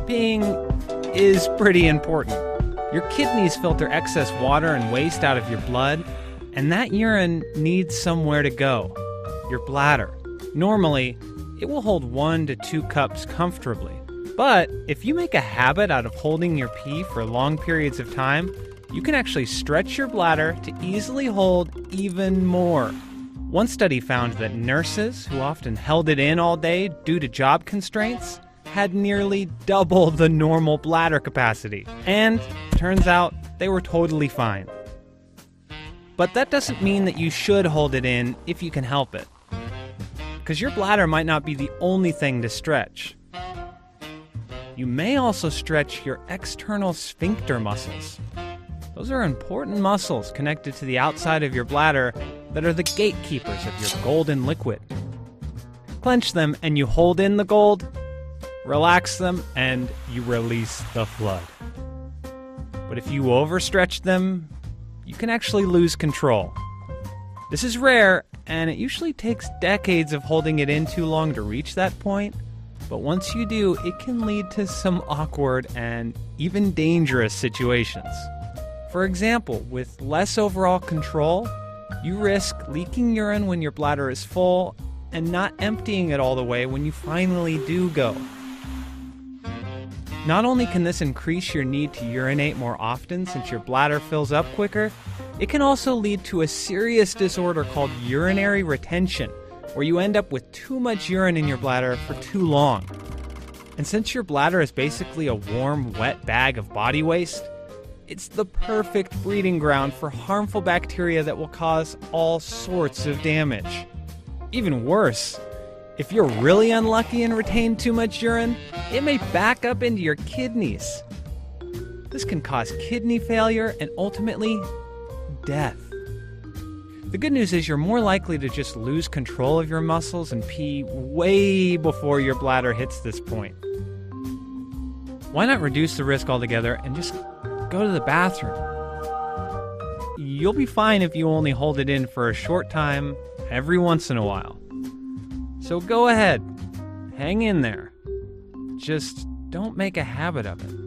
Peeing is pretty important. Your kidneys filter excess water and waste out of your blood, and that urine needs somewhere to go. Your bladder. Normally, it will hold 1 to 2 cups comfortably. But if you make a habit out of holding your pee for long periods of time, you can actually stretch your bladder to easily hold even more. One study found that nurses who often held it in all day due to job constraints had nearly double the normal bladder capacity. And turns out they were totally fine. But that doesn't mean that you should hold it in if you can help it. Because your bladder might not be the only thing to stretch. You may also stretch your external sphincter muscles. Those are important muscles connected to the outside of your bladder that are the gatekeepers of your golden liquid. Clench them and you hold in the gold, relax them and you release the flood. But if you overstretch them, you can actually lose control. This is rare, and it usually takes decades of holding it in too long to reach that point. But once you do, it can lead to some awkward and even dangerous situations. For example, with less overall control, you risk leaking urine when your bladder is full and not emptying it all the way when you finally do go. Not only can this increase your need to urinate more often since your bladder fills up quicker, it can also lead to a serious disorder called urinary retention, where you end up with too much urine in your bladder for too long. And since your bladder is basically a warm, wet bag of body waste, it's the perfect breeding ground for harmful bacteria that will cause all sorts of damage. Even worse, if you're really unlucky and retain too much urine, it may back up into your kidneys. This can cause kidney failure and ultimately death. The good news is you're more likely to just lose control of your muscles and pee way before your bladder hits this point. Why not reduce the risk altogether and just go to the bathroom? You'll be fine if you only hold it in for a short time every once in a while. So go ahead, hang in there. Just don't make a habit of it.